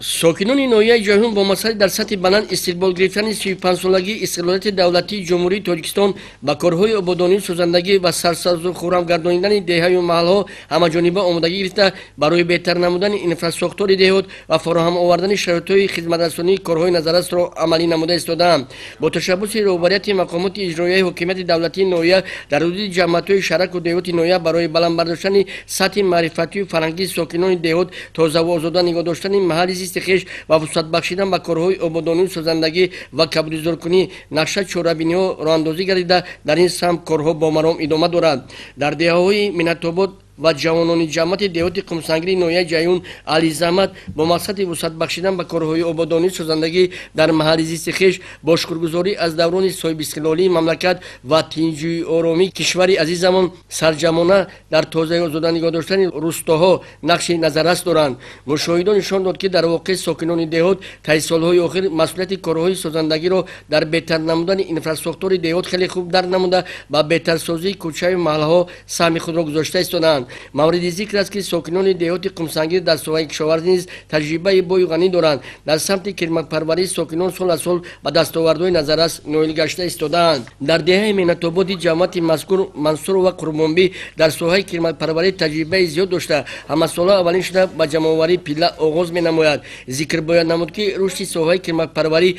ساکنان ناحیه جیهون با مسئله در سطح بلند استقبال گرفتن 35 سالگی استقلالیت دولتی جمهوری تاجیکستان با کارهای آبادانی سازندگی و سرسبز و خرم گردانیدن دههای و محلها همه‌جانبه آمادگی گرفته برای بهتر نمودن اینفراستراکچور دهات و فراهم آوردن شرایط خدمترسانی کارهای نظارت را عملی نموده ایستادند. با تشبث رهبریت مقامات اجرایی حکومت دولتی ناحیه در حدود جمعیت‌های شرک و دهات ناحیه برای بلند برداشتن سطح معرفتی و فرهنگی ساکنان دهات تازه و آزاد نگاه داشتن محل زیست خویش و وسعت بخشیدن به کارهای آبادانی سازندگی و کبودزارکنی نقشه چهاربینی‌ها راه‌اندازی گردیده در این سمت کارها با مرام ادامه دارد. در دهه‌های منت‌آباد و جوانان جماعت دهات قمسنگری ناحیه جیهون علی زحمت با مقصد وسعت بخشیدن به کارهای آبادانی سازندگی در محل زیست خویش با شکرگزاری از دوران صاحب استقلالی مملکت و تنجی آرامی کشور عزیزمان سرجمانه در تازه آزاد نگاه داشتن روستاها نقش نظارت دارند. مشاهدان نشان داد که در واقع ساکنان دهات طی سالهای اخیر مسئولیت کارهای سازندگی را در بهتر نمودن اینفراستراکچور دهات خیلی خوب در نموده و بهتر سازی کوچه و محلها سهم خود را گذاشته ایستادند. مورد ذکر است که ساکنان دهات قمسنگی در ساحه کشاورزی نیز تجربه بوی غنی دارند. در سمت کرمک پروری ساکنان سال از سال به دستاوردهای نظارت نائل گشته ایستادند. در دهه منت‌آباد جماعت مذکور منصور و قربانبی در ساحه کرمک پروری تجربه زیاد داشته اما سال اولین شده به جمع‌آوری پیله آغاز می‌نماید. ذکر باید نمود که رشد ساحه کرمک پروری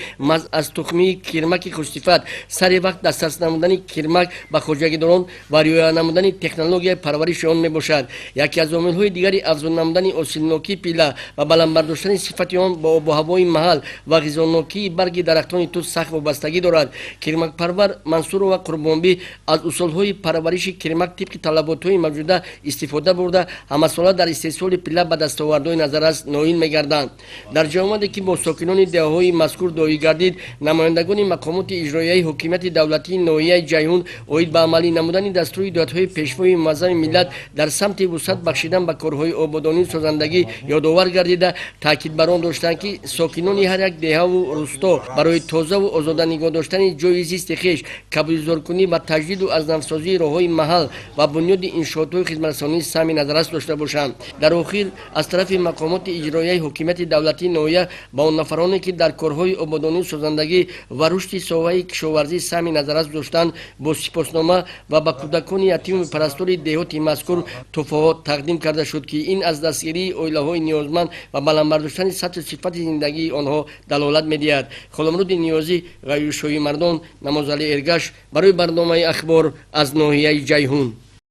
از تخمی کرمک خوش‌صفت سر وقت دسترس نمودن کرمک به خواجگیداران و رعایت نمودن تکنولوژی پرورش آن میباشد. یکی از عامل‌های دیگری افزون نمودن حاصلناکی پیله و بلند برداشتن صفت آن با آب و هوای محل و غذاناکی برگ درختان توت سخت وابستگی دارد. کرمک پرور منصور و قربانبی از اصول‌های پرورش کرمک طبق طلبات‌های موجوده استفاده برده همه ساله در استحصال پیله به دستاوردهای نظارت نائل می‌گردند. در جامعه‌ای که با ساکنان دهه‌های مذکور دایی گردید نمایندگان مقامات اجرایی حکومت دولتی ناحیه جیهون اوید به عملی نمودن دستور دادهای پیشوای معظم ملت در سمت وسعت بخشیدن به کارهای آبادانی سازندگی یادآور گردیده تاکید بر آن داشتند که ساکنان هر یک دهه و روستا برای تازه و آزاد نگاه داشتن جای زیست خویش کبودزارکنی و تجدید و از نوسازی راههای محل و بنیاد انشاءات خدمترسانی سهم نظارت داشته باشند. در آخر از طرف مقامات اجرایی حکومت دولتی ناحیه با آن نفرانی که در کارهای آبادانی سازندگی و رشد ساحه کشاورزی سهم نظارت داشتند با سپاسنامه و به کودکان یتیم و پرستار دهات مذکور تحفه‌ها تقدیم کرده شد که این از دستگیری عائله‌های نیازمند و بلند برداشتن سطح صفت زندگی آنها دلالت می‌دهد. خلمرود نیازی غیورشوی مردان نمازعلی ارگش برای برنامه اخبار از ناحیه جیهون.